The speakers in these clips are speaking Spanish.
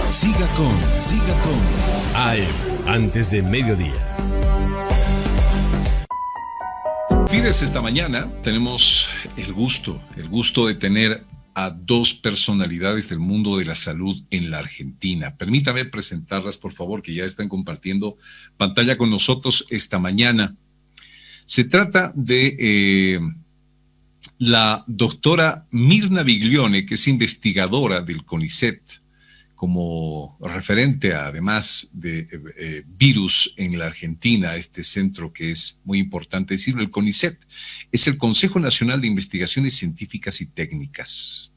Siga con AM, antes de mediodía. Fíjese, esta mañana tenemos el gusto de tener a dos personalidades del mundo de la salud en la Argentina. Permítame presentarlas, por favor, que ya están compartiendo pantalla con nosotros esta mañana. Se trata de la doctora Mirna Biglione, que es investigadora del CONICET, como referente además de virus en la Argentina, este centro que es muy importante decirlo. El CONICET es el Consejo Nacional de Investigaciones Científicas y Técnicas.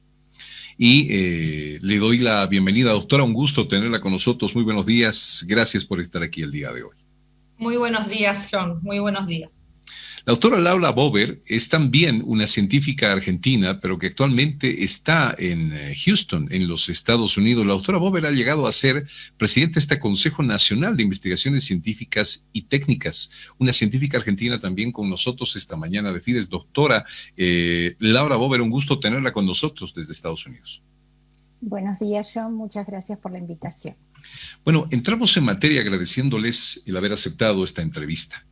Y le doy la bienvenida, doctora, un gusto tenerla con nosotros. Muy buenos días, gracias por estar aquí el día de hoy. Muy buenos días, John, muy buenos días. La doctora Laura Bober es también una científica argentina, pero que actualmente está en Houston, en los Estados Unidos. La doctora Bober ha llegado a ser presidenta de este Consejo Nacional de Investigaciones Científicas y Técnicas. Una científica argentina también con nosotros esta mañana de Fides. Doctora Laura Bober, un gusto tenerla con nosotros desde Estados Unidos. Buenos días, John. Muchas gracias por la invitación. Bueno, entramos en materia agradeciéndoles el haber aceptado esta entrevista.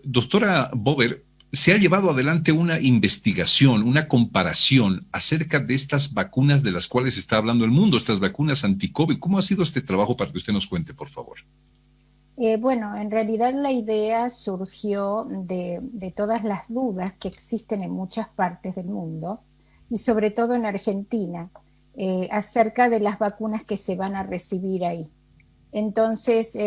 Doctora Bober, se ha llevado adelante una investigación, una comparación acerca de estas vacunas de las cuales está hablando el mundo, estas vacunas anti-COVID. ¿Cómo ha sido este trabajo para que usted nos cuente, por favor? Bueno, en realidad la idea surgió de todas las dudas que existen en muchas partes del mundo y sobre todo en Argentina, acerca de las vacunas que se van a recibir ahí. Entonces,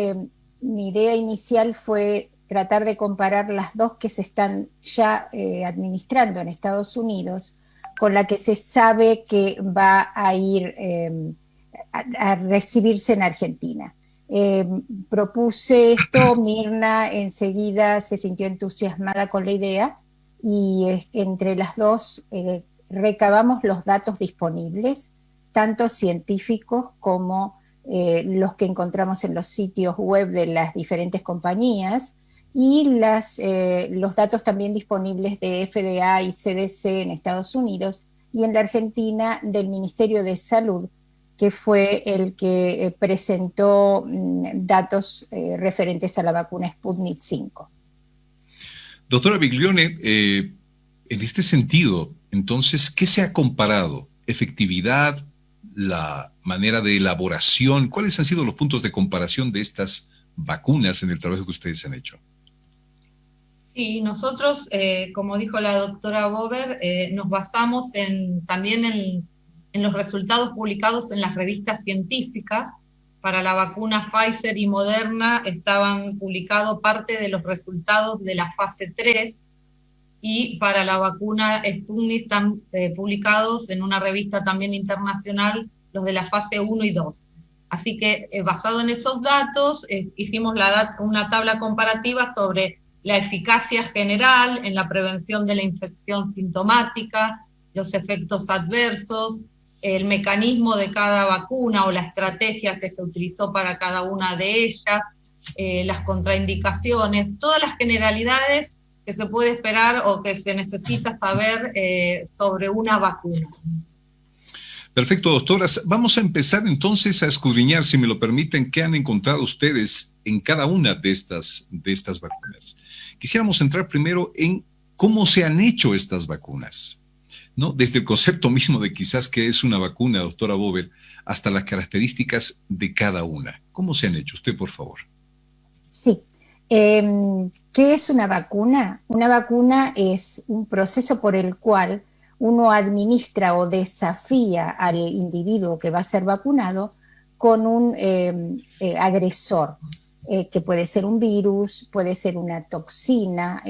mi idea inicial fue tratar de comparar las dos que se están ya administrando en Estados Unidos con la que se sabe que va a ir a recibirse en Argentina. Propuse esto, Mirna enseguida se sintió entusiasmada con la idea y entre las dos recabamos los datos disponibles, tanto científicos como los que encontramos en los sitios web de las diferentes compañías y los datos también disponibles de FDA y CDC en Estados Unidos y en la Argentina del Ministerio de Salud, que fue el que presentó datos referentes a la vacuna Sputnik V. Doctora Biglione, en este sentido, entonces, ¿qué se ha comparado? ¿Efectividad? ¿La manera de elaboración? ¿Cuáles han sido los puntos de comparación de estas vacunas en el trabajo que ustedes han hecho? Sí, nosotros, como dijo la doctora Bober, nos basamos también en los resultados publicados en las revistas científicas. Para la vacuna Pfizer y Moderna estaban publicados parte de los resultados de la fase 3 y para la vacuna Sputnik están publicados en una revista también internacional los de la fase 1 y 2. Así que basado en esos datos hicimos una tabla comparativa sobre la eficacia general en la prevención de la infección sintomática, los efectos adversos, el mecanismo de cada vacuna o la estrategia que se utilizó para cada una de ellas, las contraindicaciones, todas las generalidades que se puede esperar o que se necesita saber sobre una vacuna. Perfecto, doctoras. Vamos a empezar entonces a escudriñar, si me lo permiten, qué han encontrado ustedes en cada una de estas vacunas. Quisiéramos entrar primero en cómo se han hecho estas vacunas, ¿no? Desde el concepto mismo de quizás qué es una vacuna, doctora Bober, hasta las características de cada una. ¿Cómo se han hecho? Usted, por favor. Sí. ¿Qué es una vacuna? Una vacuna es un proceso por el cual uno administra o desafía al individuo que va a ser vacunado con un agresor, que puede ser un virus, puede ser una toxina,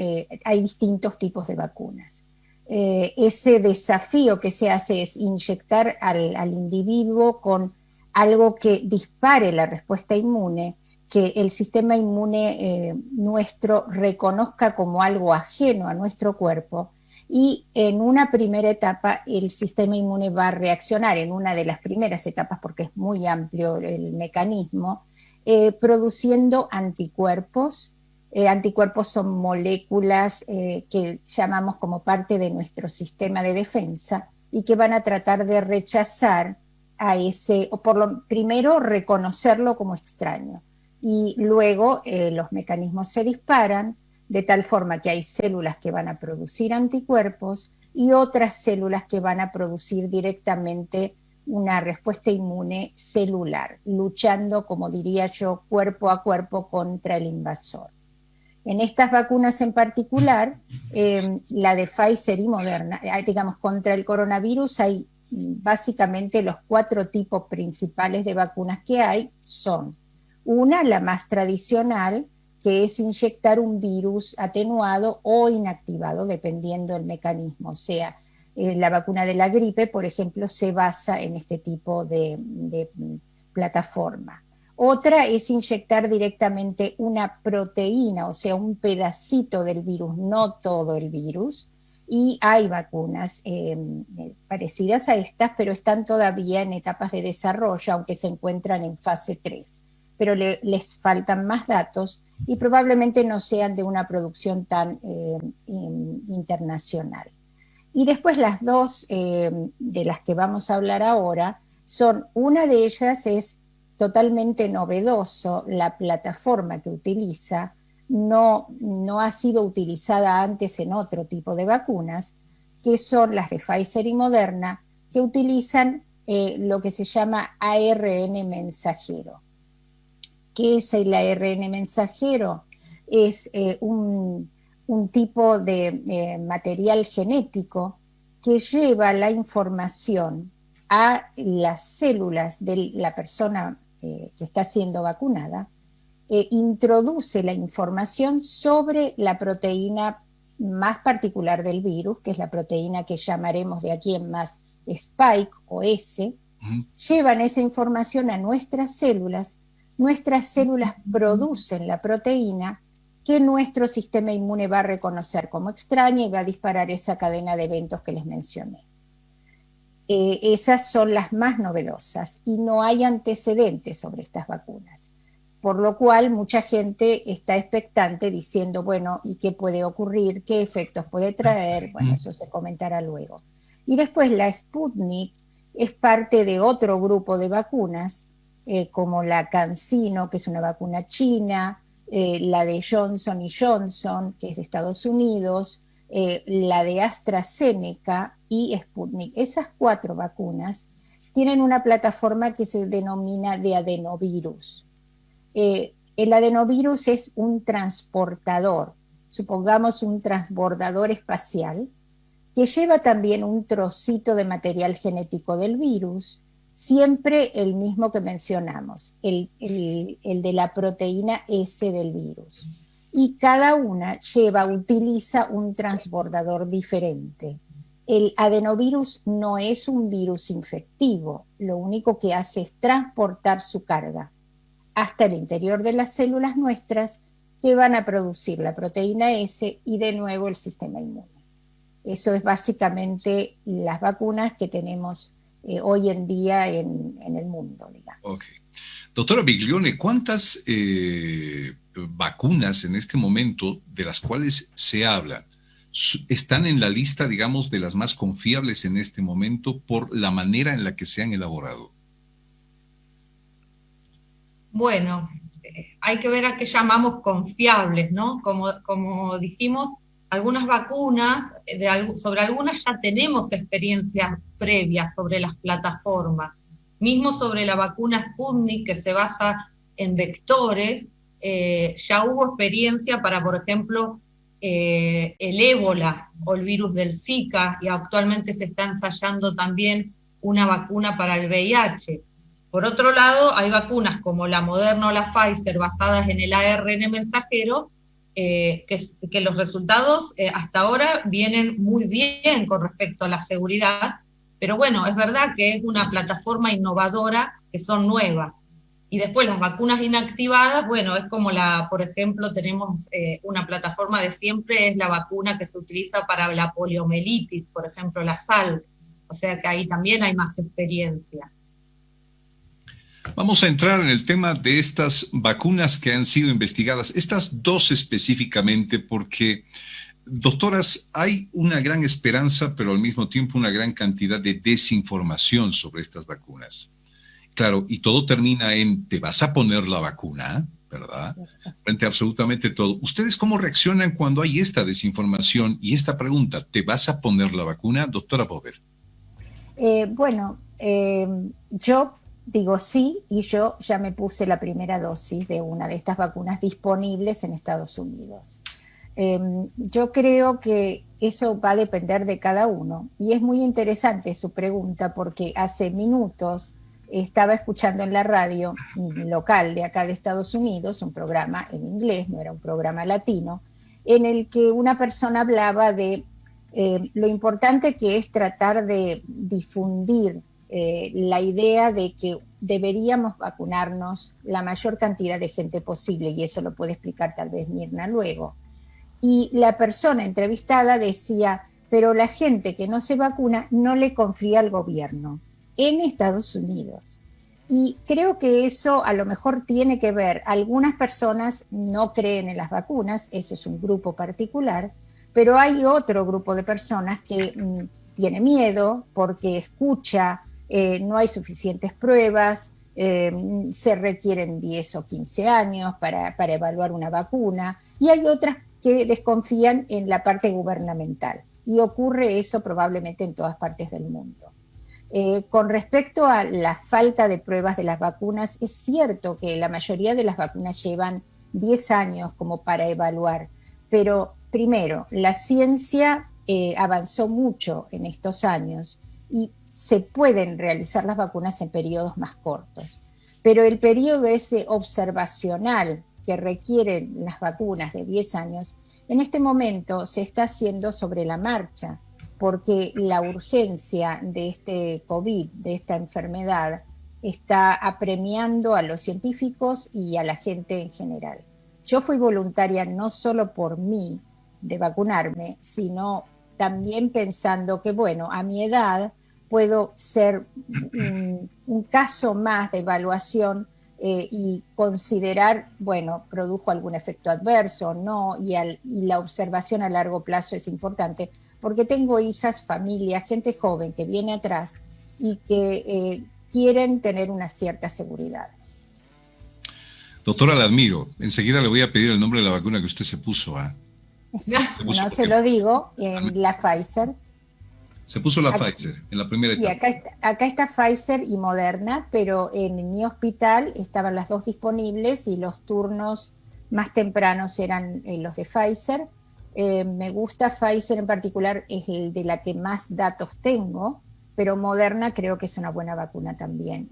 hay distintos tipos de vacunas. Ese desafío que se hace es inyectar al individuo con algo que dispare la respuesta inmune, que el sistema inmune nuestro reconozca como algo ajeno a nuestro cuerpo y en una primera etapa el sistema inmune va a reaccionar, en una de las primeras etapas porque es muy amplio el mecanismo, produciendo anticuerpos. Anticuerpos son moléculas que llamamos como parte de nuestro sistema de defensa y que van a tratar de rechazar a ese, o por lo primero reconocerlo como extraño, y luego los mecanismos se disparan de tal forma que hay células que van a producir anticuerpos y otras células que van a producir directamente una respuesta inmune celular, luchando, como diría yo, cuerpo a cuerpo contra el invasor. En estas vacunas en particular, la de Pfizer y Moderna, digamos, contra el coronavirus hay básicamente los 4 tipos principales de vacunas que hay son: una, la más tradicional, que es inyectar un virus atenuado o inactivado, dependiendo del mecanismo. O sea, la vacuna de la gripe, por ejemplo, se basa en este tipo de plataforma. Otra es inyectar directamente una proteína, o sea, un pedacito del virus, no todo el virus. Y hay vacunas parecidas a estas, pero están todavía en etapas de desarrollo, aunque se encuentran en fase 3. Pero les faltan más datos y probablemente no sean de una producción tan internacional. Y después las dos de las que vamos a hablar ahora son, una de ellas es totalmente novedoso, la plataforma que utiliza no ha sido utilizada antes en otro tipo de vacunas, que son las de Pfizer y Moderna, que utilizan lo que se llama ARN mensajero. ¿Qué es el ARN mensajero? Es un tipo de material genético que lleva la información a las células de la persona que está siendo vacunada, introduce la información sobre la proteína más particular del virus, que es la proteína que llamaremos de aquí en más Spike o S, llevan esa información a nuestras células producen la proteína que nuestro sistema inmune va a reconocer como extraña y va a disparar esa cadena de eventos que les mencioné. Esas son las más novedosas y no hay antecedentes sobre estas vacunas, por lo cual mucha gente está expectante diciendo, bueno, ¿y qué puede ocurrir? ¿Qué efectos puede traer? Bueno, eso se comentará luego. Y después la Sputnik es parte de otro grupo de vacunas, como la CanSino, que es una vacuna china, la de Johnson & Johnson, que es de Estados Unidos, la de AstraZeneca y Sputnik. Esas 4 vacunas tienen una plataforma que se denomina de adenovirus. El adenovirus es un transportador, supongamos un transbordador espacial, que lleva también un trocito de material genético del virus, siempre el mismo que mencionamos, el de la proteína S del virus. Y cada una utiliza un transbordador diferente. El adenovirus no es un virus infectivo, lo único que hace es transportar su carga hasta el interior de las células nuestras, que van a producir la proteína S y de nuevo el sistema inmune. Eso es básicamente las vacunas que tenemos hoy en día en el mundo, digamos. Okay. Doctora Biglione, ¿cuántas vacunas en este momento de las cuales se habla están en la lista, digamos, de las más confiables en este momento por la manera en la que se han elaborado? Bueno, hay que ver a qué llamamos confiables, ¿no? Como dijimos, algunas vacunas, sobre algunas ya tenemos experiencias previas sobre las plataformas. Mismo sobre la vacuna Sputnik, que se basa en vectores, ya hubo experiencia para, por ejemplo, el ébola o el virus del Zika, y actualmente se está ensayando también una vacuna para el VIH. Por otro lado, hay vacunas como la Moderna o la Pfizer basadas en el ARN mensajero, que los resultados hasta ahora vienen muy bien con respecto a la seguridad, pero bueno, es verdad que es una plataforma innovadora, que son nuevas. Y después las vacunas inactivadas, bueno, es como por ejemplo, tenemos una plataforma de siempre, es la vacuna que se utiliza para la poliomielitis, por ejemplo, la SAL, o sea que ahí también hay más experiencia. Vamos a entrar en el tema de estas vacunas que han sido investigadas, estas 2 específicamente, porque, doctoras, hay una gran esperanza, pero al mismo tiempo una gran cantidad de desinformación sobre estas vacunas. Claro, y todo termina en, ¿te vas a poner la vacuna? ¿Verdad? Frente a absolutamente todo. ¿Ustedes cómo reaccionan cuando hay esta desinformación y esta pregunta? ¿Te vas a poner la vacuna, doctora Bober? Yo digo sí, y yo ya me puse la primera dosis de una de estas vacunas disponibles en Estados Unidos. Yo creo que eso va a depender de cada uno, y es muy interesante su pregunta porque hace minutos estaba escuchando en la radio local de acá de Estados Unidos un programa en inglés, no era un programa latino, en el que una persona hablaba de lo importante que es tratar de difundir la idea de que deberíamos vacunarnos la mayor cantidad de gente posible, y eso lo puede explicar tal vez Mirna luego. Y la persona entrevistada decía, pero la gente que no se vacuna no le confía al gobierno en Estados Unidos. Y creo que eso a lo mejor tiene que ver, algunas personas no creen en las vacunas, eso es un grupo particular, pero hay otro grupo de personas que tiene miedo porque escucha, no hay suficientes pruebas, se requieren 10 o 15 años para evaluar una vacuna, y hay otras que desconfían en la parte gubernamental, y ocurre eso probablemente en todas partes del mundo. Con respecto a la falta de pruebas de las vacunas, es cierto que la mayoría de las vacunas llevan 10 años como para evaluar, pero primero, la ciencia avanzó mucho en estos años y se pueden realizar las vacunas en periodos más cortos, pero el periodo ese observacional que requieren las vacunas de 10 años, en este momento se está haciendo sobre la marcha, porque la urgencia de este COVID, de esta enfermedad, está apremiando a los científicos y a la gente en general. Yo fui voluntaria no solo por mí de vacunarme, sino también pensando que, bueno, a mi edad puedo ser un caso más de evaluación y considerar, bueno, produjo algún efecto adverso o no, y la observación a largo plazo es importante, porque tengo hijas, familia, gente joven que viene atrás y que quieren tener una cierta seguridad. Doctora, la admiro. Enseguida le voy a pedir el nombre de la vacuna que usted se puso. No se lo digo, en la Pfizer. Se puso la Pfizer en la primera etapa. Sí, acá está Pfizer y Moderna, pero en mi hospital estaban las dos disponibles y los turnos más tempranos eran los de Pfizer. Me gusta Pfizer en particular, es el de la que más datos tengo, pero Moderna creo que es una buena vacuna también.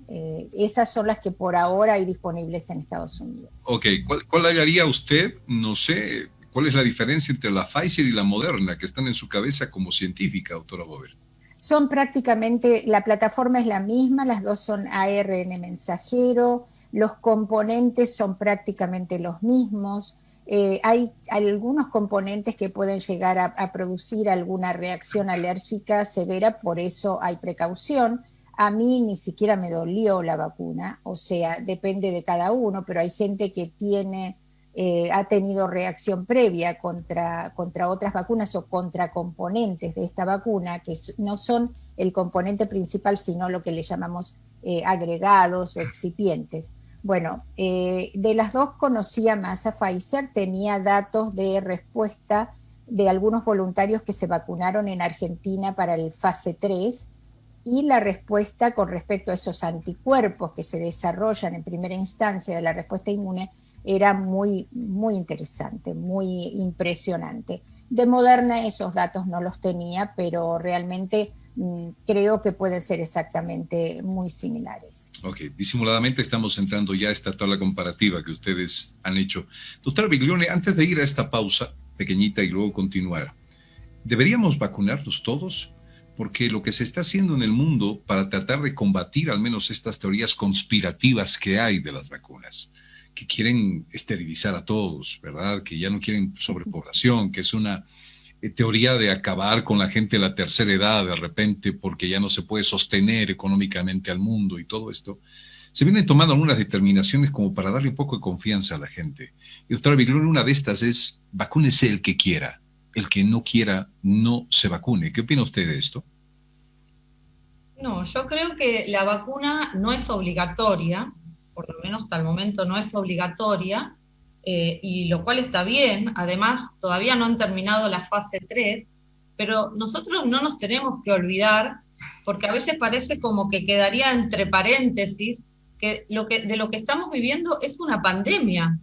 Esas son las que por ahora hay disponibles en Estados Unidos. Ok, ¿cuál haría usted? No sé, ¿cuál es la diferencia entre la Pfizer y la Moderna que están en su cabeza como científica, doctora Bober? Son prácticamente, la plataforma es la misma, las dos son ARN mensajero, los componentes son prácticamente los mismos. Hay algunos componentes que pueden llegar a producir alguna reacción alérgica severa, por eso hay precaución. A mí ni siquiera me dolió la vacuna, o sea, depende de cada uno, pero hay gente que ha tenido reacción previa contra otras vacunas o contra componentes de esta vacuna, que no son el componente principal, sino lo que le llamamos agregados o excipientes. Bueno, de las dos conocía más a Pfizer, tenía datos de respuesta de algunos voluntarios que se vacunaron en Argentina para el fase 3, y la respuesta con respecto a esos anticuerpos que se desarrollan en primera instancia de la respuesta inmune era muy, muy interesante, muy impresionante. De Moderna esos datos no los tenía, pero realmente creo que pueden ser exactamente muy similares. Ok, disimuladamente estamos entrando ya a esta tabla comparativa que ustedes han hecho. Doctora Biglione, antes de ir a esta pausa pequeñita y luego continuar, ¿deberíamos vacunarnos todos? Porque lo que se está haciendo en el mundo para tratar de combatir al menos estas teorías conspirativas que hay de las vacunas, que quieren esterilizar a todos, ¿verdad? Que ya no quieren sobrepoblación, que es una teoría de acabar con la gente de la tercera edad de repente porque ya no se puede sostener económicamente al mundo y todo esto. Se vienen tomando algunas determinaciones como para darle un poco de confianza a la gente. Y doctora Biglione, una de estas es vacúnese el que quiera. El que no quiera, no se vacune. ¿Qué opina usted de esto? No, yo creo que la vacuna no es obligatoria, por lo menos hasta el momento no es obligatoria, y lo cual está bien. Además, todavía no han terminado la fase 3, pero nosotros no nos tenemos que olvidar, porque a veces parece como que quedaría entre paréntesis, que de lo que estamos viviendo es una pandemia.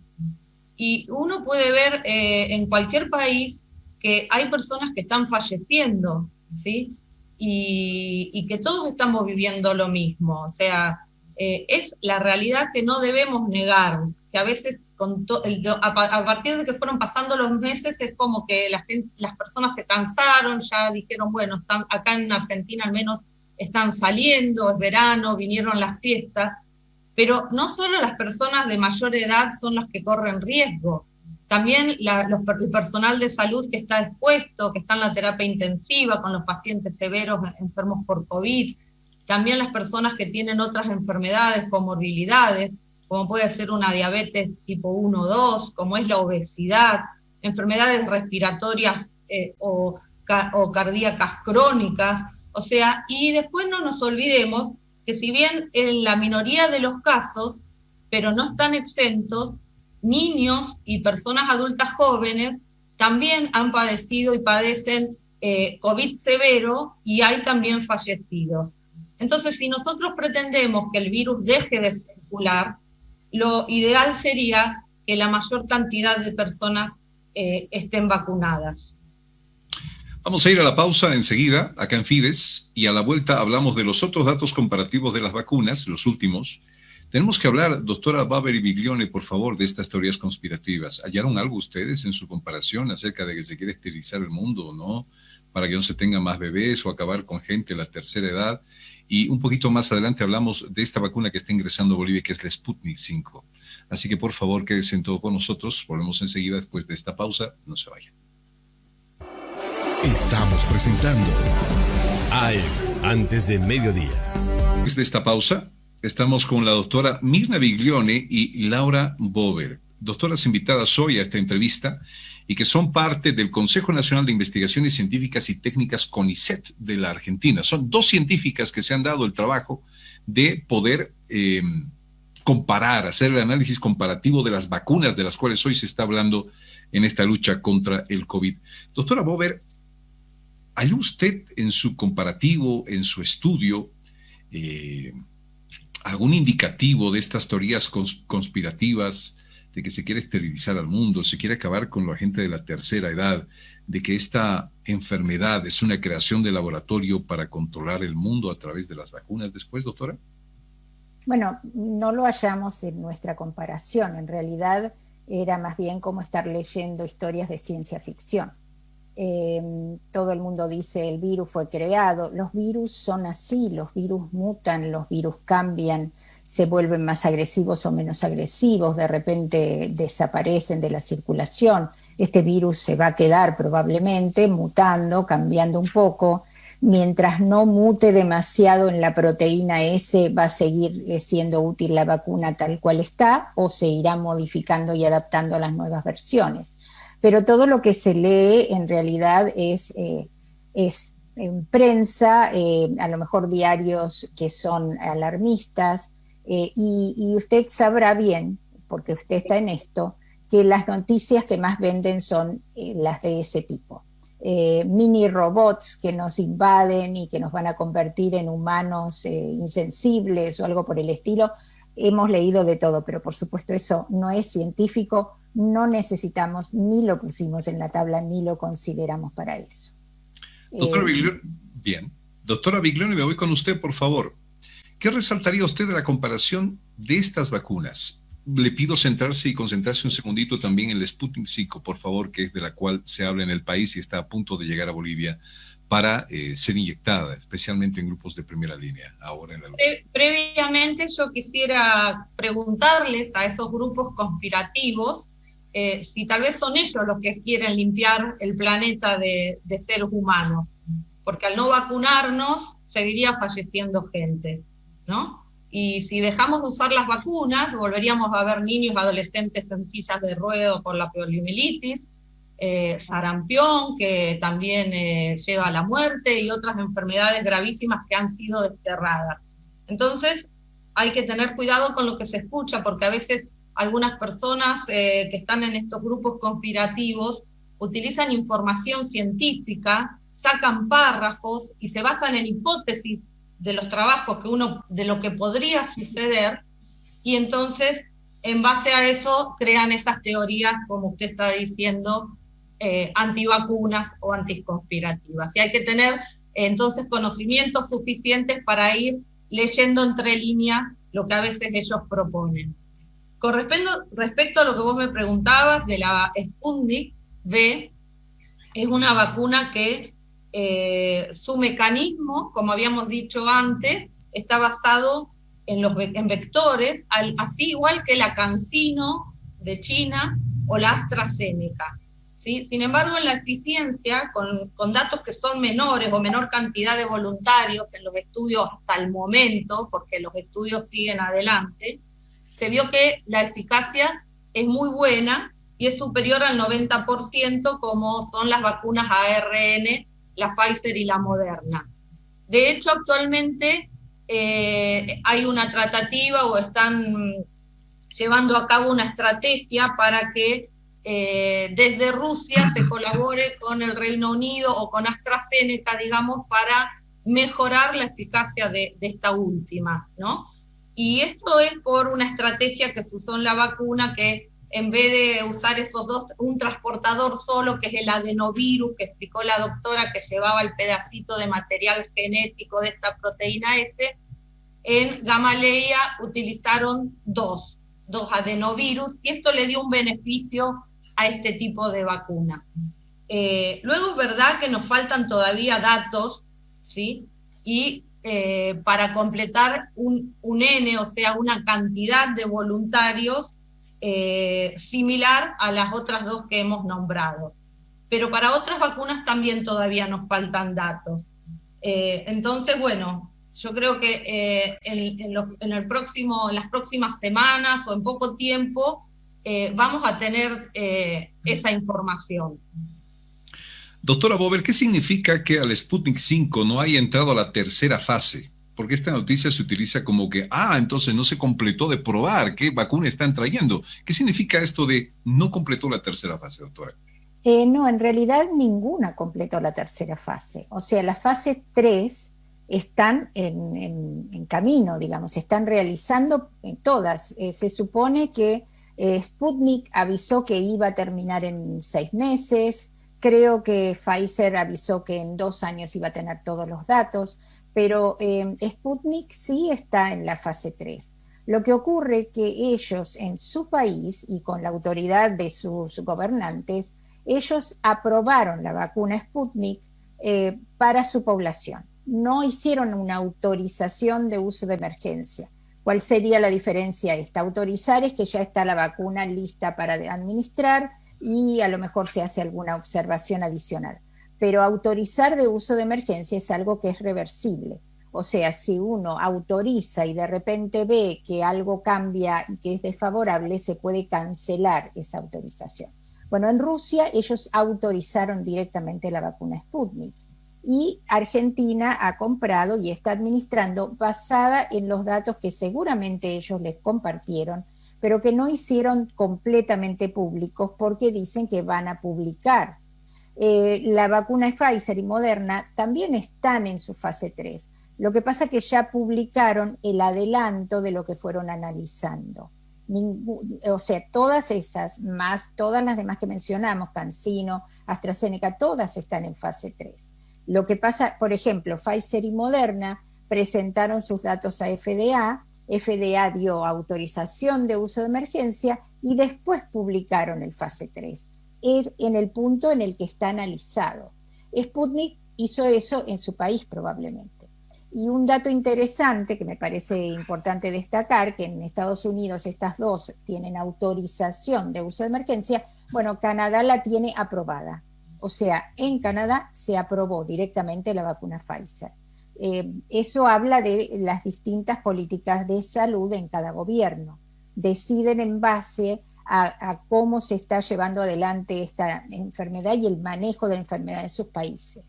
Y uno puede ver en cualquier país que hay personas que están falleciendo, ¿sí? Y que todos estamos viviendo lo mismo. O sea, es la realidad que no debemos negar, que a veces a partir de que fueron pasando los meses es como que las personas se cansaron, ya dijeron, bueno, acá en Argentina al menos están saliendo, es verano, vinieron las fiestas, pero no solo las personas de mayor edad son las que corren riesgo, también el personal de salud que está expuesto, que está en la terapia intensiva con los pacientes severos enfermos por COVID, también las personas que tienen otras enfermedades, comorbilidades, como puede ser una diabetes tipo 1 o 2, como es la obesidad, enfermedades respiratorias o cardíacas crónicas. O sea, y después no nos olvidemos que si bien en la minoría de los casos, pero no están exentos, niños y personas adultas jóvenes también han padecido y padecen COVID severo, y hay también fallecidos. Entonces, si nosotros pretendemos que el virus deje de circular, lo ideal sería que la mayor cantidad de personas estén vacunadas. Vamos a ir a la pausa enseguida, acá en Fides, y a la vuelta hablamos de los otros datos comparativos de las vacunas, los últimos. Tenemos que hablar, doctora Bober y Biglione, por favor, de estas teorías conspirativas. ¿Hallaron algo ustedes en su comparación acerca de que se quiere esterilizar el mundo o no, para que no se tengan más bebés o acabar con gente de la tercera edad? Y un poquito más adelante hablamos de esta vacuna que está ingresando a Bolivia, que es la Sputnik 5. Así que por favor, quédense en todo con nosotros. Volvemos enseguida después de esta pausa. No se vayan. Estamos presentando AM antes de mediodía. Después de esta pausa, estamos con la doctora Mirna Biglione y Laura Bober, doctoras invitadas hoy a esta entrevista y que son parte del Consejo Nacional de Investigaciones Científicas y Técnicas CONICET de la Argentina. Son dos científicas que se han dado el trabajo de poder comparar, hacer el análisis comparativo de las vacunas de las cuales hoy se está hablando en esta lucha contra el COVID. Doctora Bober, ¿hay usted en su comparativo, en su estudio, algún indicativo de estas teorías conspirativas, de que se quiere esterilizar al mundo, se quiere acabar con la gente de la tercera edad, de que esta enfermedad es una creación de laboratorio para controlar el mundo a través de las vacunas después, doctora? Bueno, no lo hallamos en nuestra comparación. En realidad era más bien como estar leyendo historias de ciencia ficción. Todo el mundo dice el virus fue creado. Los virus son así, los virus mutan, los virus cambian, se vuelven más agresivos o menos agresivos, de repente desaparecen de la circulación. Este virus se va a quedar probablemente mutando, cambiando un poco. Mientras no mute demasiado en la proteína S, va a seguir siendo útil la vacuna tal cual está, o se irá modificando y adaptando a las nuevas versiones. Pero todo lo que se lee en realidad es en prensa, a lo mejor diarios que son alarmistas, y usted sabrá bien, porque usted está en esto, que las noticias que más venden son las de ese tipo. Mini robots que nos invaden y que nos van a convertir en humanos insensibles o algo por el estilo. Hemos leído de todo, pero por supuesto eso no es científico, no necesitamos, ni lo pusimos en la tabla, ni lo consideramos para eso. Doctora Biglione, bien. Doctora Biglione, me voy con usted, por favor. ¿Qué resaltaría usted de la comparación de estas vacunas? Le pido centrarse y concentrarse un segundito también en la Sputnik 5, por favor, que es de la cual se habla en el país y está a punto de llegar a Bolivia para ser inyectada, especialmente en grupos de primera línea, ahora en la lucha. Previamente yo quisiera preguntarles a esos grupos conspirativos si tal vez son ellos los que quieren limpiar el planeta de seres humanos, porque al no vacunarnos seguiría falleciendo gente, ¿no? Y si dejamos de usar las vacunas, volveríamos a ver niños y adolescentes en sillas de ruedas por la poliomielitis, sarampión, que también lleva a la muerte, y otras enfermedades gravísimas que han sido desterradas. Entonces, hay que tener cuidado con lo que se escucha, porque a veces algunas personas que están en estos grupos conspirativos utilizan información científica, sacan párrafos y se basan en hipótesis de los trabajos de lo que podría suceder, y entonces en base a eso crean esas teorías, como usted está diciendo, antivacunas o anticonspirativas. Y hay que tener entonces conocimientos suficientes para ir leyendo entre líneas lo que a veces ellos proponen. Con respecto a lo que vos me preguntabas de la Sputnik V, es una vacuna que su mecanismo, como habíamos dicho antes, está basado en vectores, así igual que la CanSino de China o la AstraZeneca, ¿sí? Sin embargo, en la eficiencia, con datos que son menores o menor cantidad de voluntarios en los estudios hasta el momento, porque los estudios siguen adelante, se vio que la eficacia es muy buena y es superior al 90%, como son las vacunas ARN, la Pfizer y la Moderna. De hecho, actualmente hay una tratativa o están llevando a cabo una estrategia para que desde Rusia se colabore con el Reino Unido o con AstraZeneca, digamos, para mejorar la eficacia de esta última, ¿no? Y esto es por una estrategia que se usó en la vacuna, que en vez de usar un transportador solo, que es el adenovirus, que explicó la doctora, que llevaba el pedacito de material genético de esta proteína S, en Gamaleya utilizaron dos adenovirus, y esto le dio un beneficio a este tipo de vacuna. Luego es verdad que nos faltan todavía datos, ¿sí? Y para completar un N, o sea, una cantidad de voluntarios similar a las otras dos que hemos nombrado. Pero para otras vacunas también todavía nos faltan datos. Entonces, bueno, yo creo que en las próximas semanas o en poco tiempo vamos a tener esa información. Doctora Bober, ¿qué significa que al Sputnik 5 no haya entrado a la tercera fase? Porque esta noticia se utiliza como que, entonces no se completó de probar qué vacuna están trayendo. ¿Qué significa esto de no completó la tercera fase, doctora? No, en realidad ninguna completó la tercera fase. O sea, la fase 3 están en camino, digamos, se están realizando todas. Se supone que Sputnik avisó que iba a terminar en 6 meses, creo que Pfizer avisó que en 2 años iba a tener todos los datos, pero Sputnik sí está en la fase 3. Lo que ocurre es que ellos en su país y con la autoridad de sus gobernantes, ellos aprobaron la vacuna Sputnik para su población. No hicieron una autorización de uso de emergencia. ¿Cuál sería la diferencia esta? Autorizar es que ya está la vacuna lista para administrar y a lo mejor se hace alguna observación adicional. Pero autorizar de uso de emergencia es algo que es reversible. O sea, si uno autoriza y de repente ve que algo cambia y que es desfavorable, se puede cancelar esa autorización. Bueno, en Rusia ellos autorizaron directamente la vacuna Sputnik y Argentina ha comprado y está administrando basada en los datos que seguramente ellos les compartieron, pero que no hicieron completamente públicos porque dicen que van a publicar. La vacuna Pfizer y Moderna también están en su fase 3. Lo que pasa es que ya publicaron el adelanto de lo que fueron analizando. O sea, todas esas, más todas las demás que mencionamos, CanSino, AstraZeneca, todas están en fase 3. Lo que pasa, por ejemplo, Pfizer y Moderna presentaron sus datos a FDA, FDA dio autorización de uso de emergencia y después publicaron el fase 3, en el punto en el que está analizado. Sputnik hizo eso en su país probablemente. Y un dato interesante que me parece importante destacar, que en Estados Unidos estas dos tienen autorización de uso de emergencia, bueno, Canadá la tiene aprobada. O sea, en Canadá se aprobó directamente la vacuna Pfizer. Eso habla de las distintas políticas de salud en cada gobierno. Deciden en base a cómo se está llevando adelante esta enfermedad y el manejo de la enfermedad en sus países.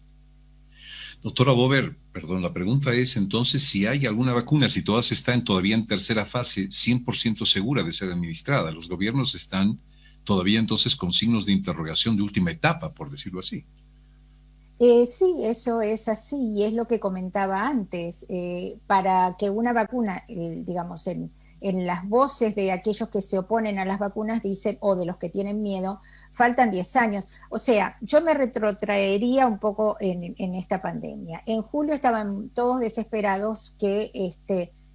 Doctora Bober, perdón, la pregunta es entonces si hay alguna vacuna, si todas están todavía en tercera fase, 100% segura de ser administrada. Los gobiernos están todavía entonces con signos de interrogación de última etapa, por decirlo así. Sí, eso es así y es lo que comentaba antes. Para que una vacuna, digamos, en las voces de aquellos que se oponen a las vacunas dicen, o de los que tienen miedo, faltan 10 años. O sea, yo me retrotraería un poco en esta pandemia. En julio estaban todos desesperados que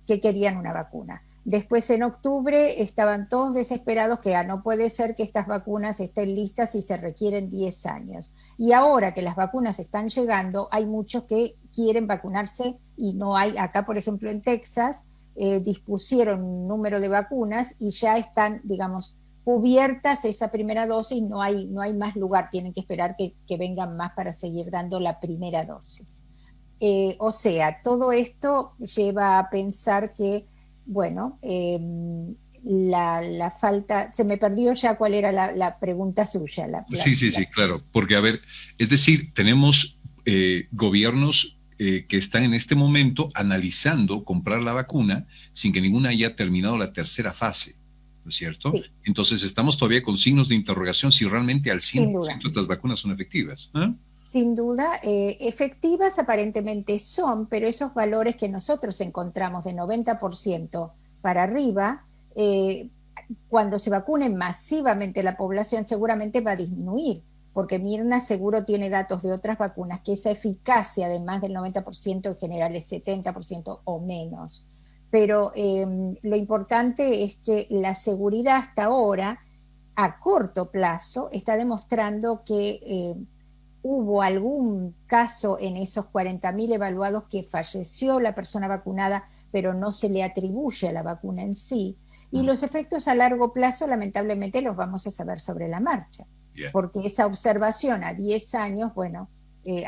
querían una vacuna. Después en octubre estaban todos desesperados que no puede ser que estas vacunas estén listas y se requieren 10 años. Y ahora que las vacunas están llegando, hay muchos que quieren vacunarse y no hay. Acá, por ejemplo, en Texas, dispusieron un número de vacunas y ya están, digamos, cubiertas esa primera dosis, no hay más lugar, tienen que esperar que vengan más para seguir dando la primera dosis. O sea, todo esto lleva a pensar que, bueno, la falta, se me perdió ya cuál era la pregunta suya. Sí, claro, porque a ver, es decir, tenemos gobiernos que están en este momento analizando comprar la vacuna sin que ninguna haya terminado la tercera fase, ¿no es cierto? Sí. Entonces estamos todavía con signos de interrogación si realmente al 100% estas vacunas son efectivas. ¿Eh? Sin duda, efectivas aparentemente son, pero esos valores que nosotros encontramos de 90% para arriba, cuando se vacune masivamente la población seguramente va a disminuir, porque Mirna seguro tiene datos de otras vacunas que esa eficacia de más del 90% en general es 70% o menos. Pero lo importante es que la seguridad hasta ahora, a corto plazo, está demostrando que hubo algún caso en esos 40.000 evaluados que falleció la persona vacunada, pero no se le atribuye a la vacuna en sí. Y los efectos a largo plazo, lamentablemente, los vamos a saber sobre la marcha. Yeah. Porque esa observación a 10 años, bueno,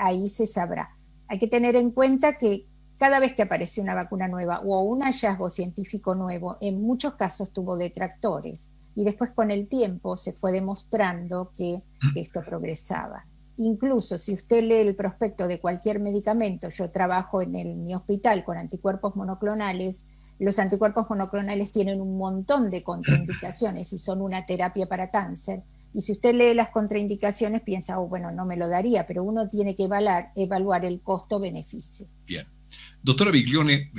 ahí se sabrá. Hay que tener en cuenta que cada vez que aparece una vacuna nueva o un hallazgo científico nuevo, en muchos casos tuvo detractores. Y después con el tiempo se fue demostrando que esto progresaba. Incluso si usted lee el prospecto de cualquier medicamento, yo trabajo en mi hospital con anticuerpos monoclonales, los anticuerpos monoclonales tienen un montón de contraindicaciones y son una terapia para cáncer. Y si usted lee las contraindicaciones piensa, bueno, no me lo daría, pero uno tiene que evaluar el costo-beneficio. Bien. Doctora Biglione,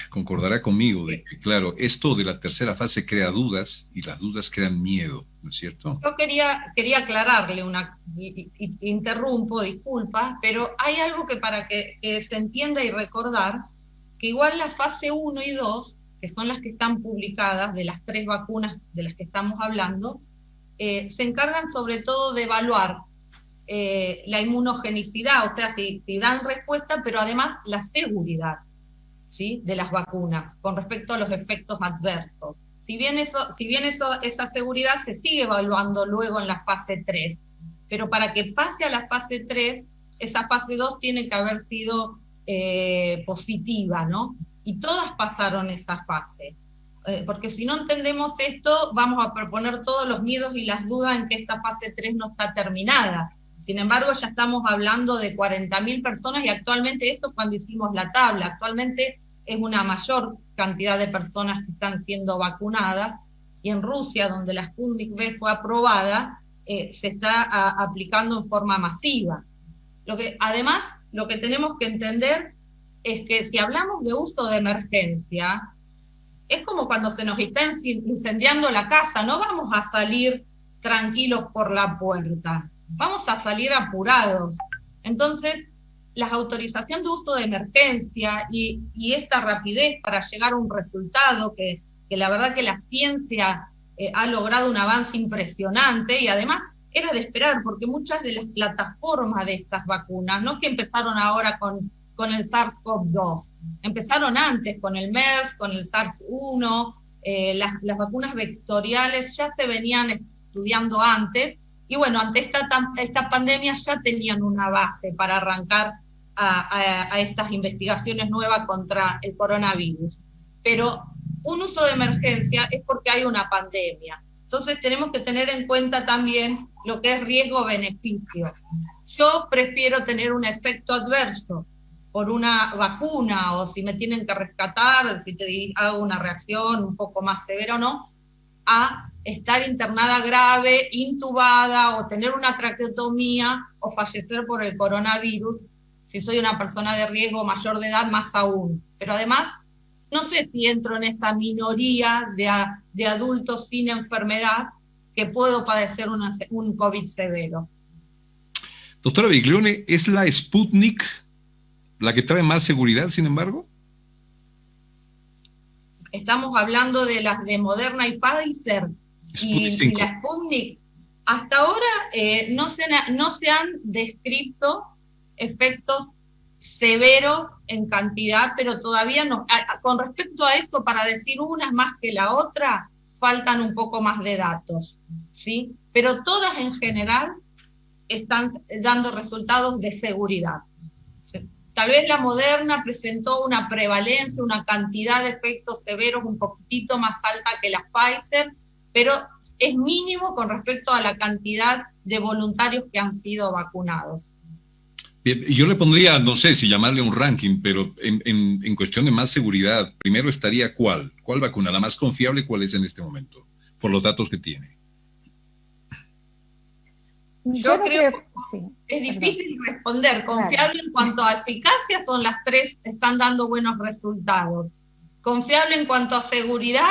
concordará conmigo de que, claro, esto de la tercera fase crea dudas y las dudas crean miedo, ¿no es cierto? Yo quería aclararle interrumpo, disculpa, pero hay algo que para que se entienda y recordar, que igual la fase 1 y 2, que son las que están publicadas, de las 3 vacunas de las que estamos hablando, se encargan sobre todo de evaluar la inmunogenicidad, o sea, si dan respuesta, pero además la seguridad, ¿sí?, de las vacunas con respecto a los efectos adversos. Si bien esa seguridad se sigue evaluando luego en la fase 3, pero para que pase a la fase 3, esa fase 2 tiene que haber sido positiva, ¿no? Y todas pasaron esa fase. Porque si no entendemos esto, vamos a proponer todos los miedos y las dudas en que esta fase 3 no está terminada. Sin embargo, ya estamos hablando de 40.000 personas y actualmente, esto cuando hicimos la tabla, actualmente es una mayor cantidad de personas que están siendo vacunadas, y en Rusia, donde la Sputnik V fue aprobada, se está aplicando en forma masiva. Además, lo que tenemos que entender es que si hablamos de uso de emergencia, es como cuando se nos está incendiando la casa, no vamos a salir tranquilos por la puerta, vamos a salir apurados. Entonces, la autorización de uso de emergencia y esta rapidez para llegar a un resultado que la verdad que la ciencia ha logrado un avance impresionante, y además era de esperar, porque muchas de las plataformas de estas vacunas, no es que empezaron ahora con el SARS-CoV-2, empezaron antes con el MERS, con el SARS-1, las vacunas vectoriales ya se venían estudiando antes, y bueno, ante esta pandemia ya tenían una base para arrancar a estas investigaciones nuevas contra el coronavirus. Pero un uso de emergencia es porque hay una pandemia. Entonces tenemos que tener en cuenta también lo que es riesgo-beneficio. Yo prefiero tener un efecto adverso por una vacuna, o si me tienen que rescatar, si te hago una reacción un poco más severa o no, a estar internada grave, intubada, o tener una traqueotomía, o fallecer por el coronavirus, si soy una persona de riesgo mayor de edad, más aún. Pero además, no sé si entro en esa minoría de adultos sin enfermedad que puedo padecer un COVID severo. Doctora Biglione, ¿es la Sputnik la que trae más seguridad, sin embargo? Estamos hablando de las de Moderna y Pfizer. Y la Sputnik, hasta ahora no se han descrito efectos severos en cantidad, pero todavía no. Con respecto a eso, para decir una es más que la otra, faltan un poco más de datos, ¿sí? Pero todas en general están dando resultados de seguridad. Tal vez la Moderna presentó una prevalencia, una cantidad de efectos severos un poquitito más alta que la Pfizer, pero es mínimo con respecto a la cantidad de voluntarios que han sido vacunados. Bien, yo le pondría, no sé si llamarle un ranking, pero en cuestión de más seguridad, primero estaría ¿cuál vacuna? La más confiable, ¿cuál es en este momento? Por los datos que tiene. Yo creo que sí. Es difícil responder. Confiable en cuanto a eficacia son las tres, están dando buenos resultados. Confiable en cuanto a seguridad,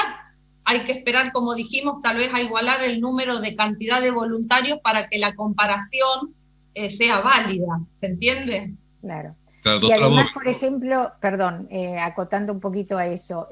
hay que esperar, como dijimos, tal vez a igualar el número de cantidad de voluntarios para que la comparación sea válida. ¿Se entiende? Claro. Claro, y además, por ejemplo, perdón, acotando un poquito a eso,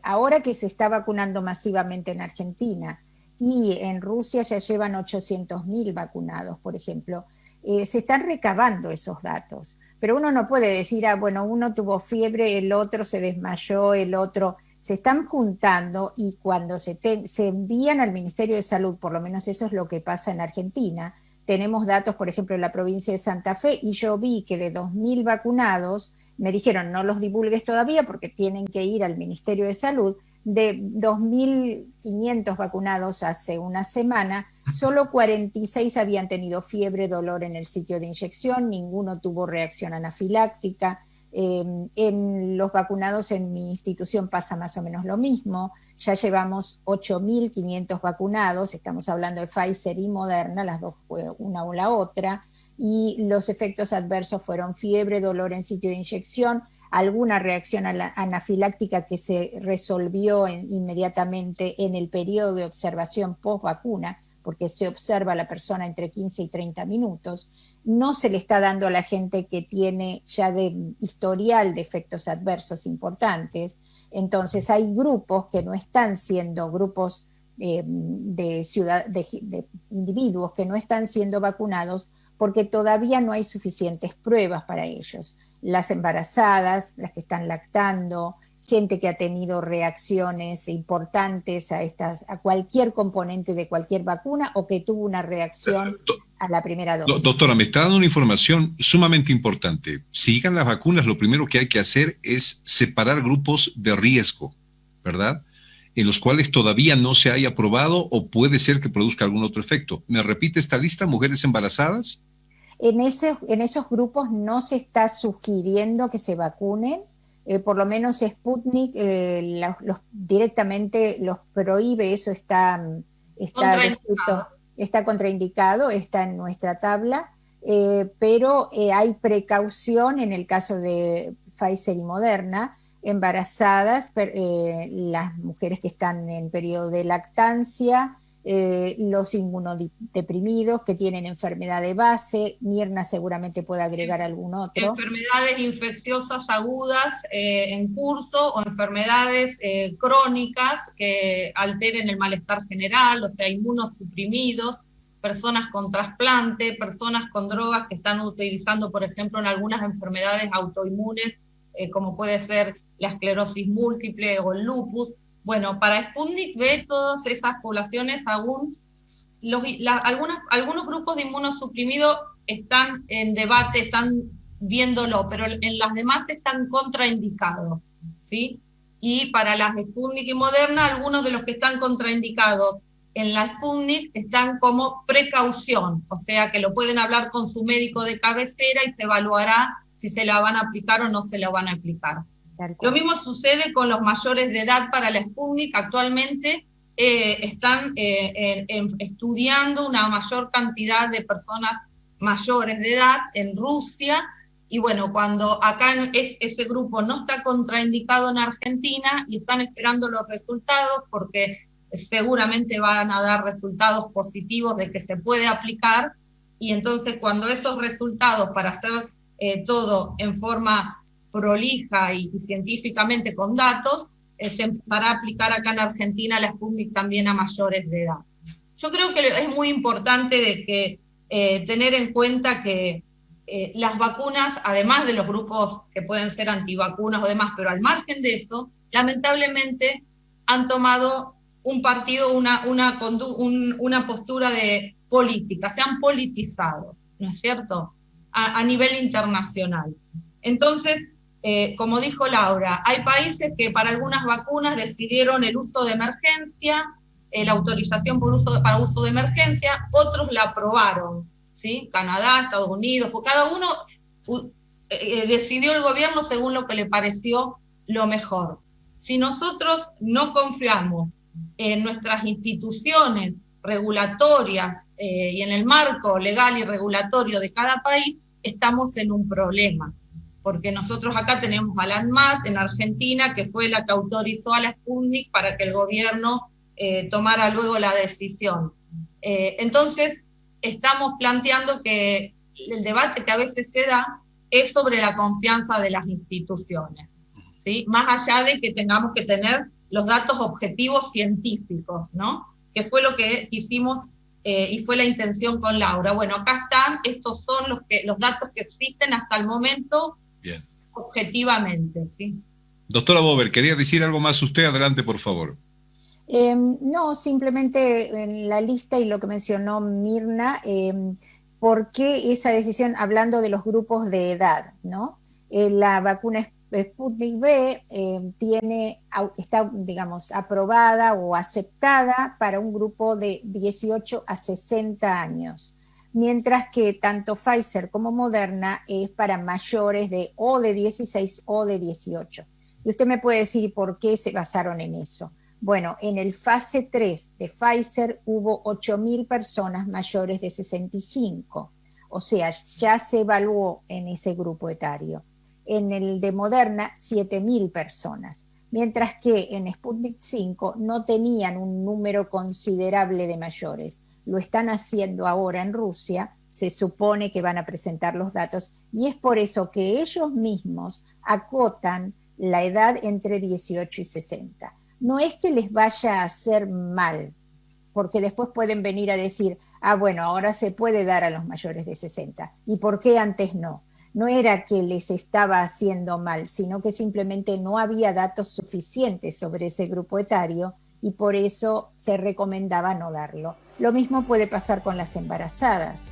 ahora que se está vacunando masivamente en Argentina, y en Rusia ya llevan 800.000 vacunados, por ejemplo. Se están recabando esos datos, pero uno no puede decir, bueno, uno tuvo fiebre, el otro se desmayó, el otro... Se están juntando y cuando se envían al Ministerio de Salud, por lo menos eso es lo que pasa en Argentina, tenemos datos, por ejemplo, en la provincia de Santa Fe, y yo vi que de 2.000 vacunados, me dijeron, no los divulgues todavía porque tienen que ir al Ministerio de Salud, de 2.500 vacunados hace una semana, solo 46 habían tenido fiebre, dolor en el sitio de inyección, ninguno tuvo reacción anafiláctica. En los vacunados en mi institución pasa más o menos lo mismo, ya llevamos 8.500 vacunados, estamos hablando de Pfizer y Moderna, las dos fue una o la otra, y los efectos adversos fueron fiebre, dolor en sitio de inyección, alguna reacción anafiláctica que se resolvió inmediatamente en el periodo de observación post vacuna, porque se observa a la persona entre 15 y 30 minutos, no se le está dando a la gente que tiene ya de historial de efectos adversos importantes. Entonces hay grupos que no están siendo grupos de individuos que no están siendo vacunados porque todavía no hay suficientes pruebas para ellos. Las embarazadas, las que están lactando, gente que ha tenido reacciones importantes a cualquier componente de cualquier vacuna o que tuvo una reacción a la primera dosis. Doctora, me está dando una información sumamente importante. Si llegan las vacunas, lo primero que hay que hacer es separar grupos de riesgo, ¿verdad? En los cuales todavía no se haya probado o puede ser que produzca algún otro efecto. ¿Me repite esta lista? ¿Mujeres embarazadas? En esos grupos no se está sugiriendo que se vacunen. Por lo menos Sputnik directamente los prohíbe, eso está descrito, está contraindicado, está en nuestra tabla, pero hay precaución en el caso de Pfizer y Moderna, embarazadas, las mujeres que están en periodo de lactancia, los inmunodeprimidos que tienen enfermedad de base, Mirna seguramente puede agregar algún otro. Enfermedades infecciosas agudas en curso o enfermedades crónicas que alteren el malestar general, o sea, inmunosuprimidos, personas con trasplante, personas con drogas que están utilizando, por ejemplo, en algunas enfermedades autoinmunes, como puede ser la esclerosis múltiple o el lupus. Bueno, para Sputnik V, todas esas poblaciones aún, algunos grupos de inmunosuprimidos están en debate, están viéndolo, pero en las demás están contraindicados, ¿sí? Y para las Sputnik y Moderna, algunos de los que están contraindicados en la Sputnik están como precaución, o sea que lo pueden hablar con su médico de cabecera y se evaluará si se la van a aplicar o no se la van a aplicar. Lo mismo sucede con los mayores de edad para la Sputnik. Actualmente están estudiando una mayor cantidad de personas mayores de edad en Rusia, y bueno, cuando acá ese grupo no está contraindicado en Argentina y están esperando los resultados porque seguramente van a dar resultados positivos de que se puede aplicar, y entonces cuando esos resultados, para hacer todo en forma prolija y científicamente con datos, se empezará a aplicar acá en Argentina la Sputnik también a mayores de edad. Yo creo que es muy importante de que tener en cuenta que las vacunas, además de los grupos que pueden ser antivacunas o demás, pero al margen de eso, lamentablemente han tomado un partido, una postura de política, se han politizado, ¿no es cierto?, a nivel internacional. Entonces, como dijo Laura, hay países que para algunas vacunas decidieron el uso de emergencia, la autorización para uso de emergencia, otros la aprobaron, ¿sí? Canadá, Estados Unidos, porque cada uno decidió el gobierno según lo que le pareció lo mejor. Si nosotros no confiamos en nuestras instituciones regulatorias y en el marco legal y regulatorio de cada país, estamos en un problema. Porque nosotros acá tenemos a la ANMAT en Argentina, que fue la que autorizó a la Sputnik para que el gobierno tomara luego la decisión. Entonces, estamos planteando que el debate que a veces se da es sobre la confianza de las instituciones, ¿sí? Más allá de que tengamos que tener los datos objetivos científicos, ¿no? Que fue lo que hicimos y fue la intención con Laura. Bueno, acá están, estos son los datos que existen hasta el momento. Bien. Objetivamente, ¿sí? Doctora Bober, ¿quería decir algo más usted? Adelante, por favor. No, simplemente en la lista y lo que mencionó Mirna, ¿por qué esa decisión, hablando de los grupos de edad, ¿no? La vacuna Sputnik V está, digamos, aprobada o aceptada para un grupo de 18 a 60 años. Mientras que tanto Pfizer como Moderna es para mayores de 16 o de 18. Y usted me puede decir por qué se basaron en eso. Bueno, en el fase 3 de Pfizer hubo 8.000 personas mayores de 65, o sea, ya se evaluó en ese grupo etario. En el de Moderna, 7.000 personas, mientras que en Sputnik 5 no tenían un número considerable de mayores. Lo están haciendo ahora en Rusia, se supone que van a presentar los datos, y es por eso que ellos mismos acotan la edad entre 18 y 60. No es que les vaya a hacer mal, porque después pueden venir a decir, bueno, ahora se puede dar a los mayores de 60, ¿y por qué antes no? No era que les estaba haciendo mal, sino que simplemente no había datos suficientes sobre ese grupo etario, y por eso se recomendaba no darlo. Lo mismo puede pasar con las embarazadas.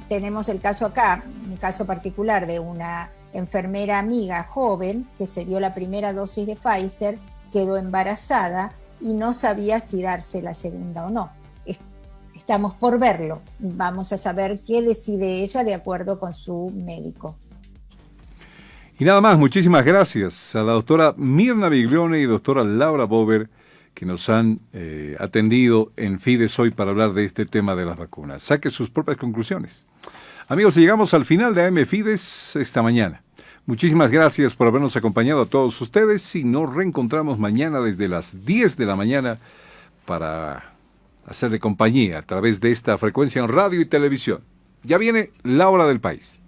Tenemos el caso acá, un caso particular de una enfermera amiga joven que se dio la primera dosis de Pfizer, quedó embarazada y no sabía si darse la segunda o no. Estamos por verlo. Vamos a saber qué decide ella de acuerdo con su médico. Y nada más, muchísimas gracias a la doctora Mirna Biglione y doctora Laura Bober, que nos han atendido en Fides hoy para hablar de este tema de las vacunas. Saque sus propias conclusiones. Amigos, llegamos al final de AM Fides esta mañana. Muchísimas gracias por habernos acompañado a todos ustedes y nos reencontramos mañana desde las 10 de la mañana para hacerle compañía a través de esta frecuencia en radio y televisión. Ya viene la hora del país.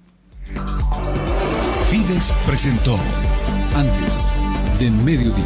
Fides presentó Antes del Mediodía.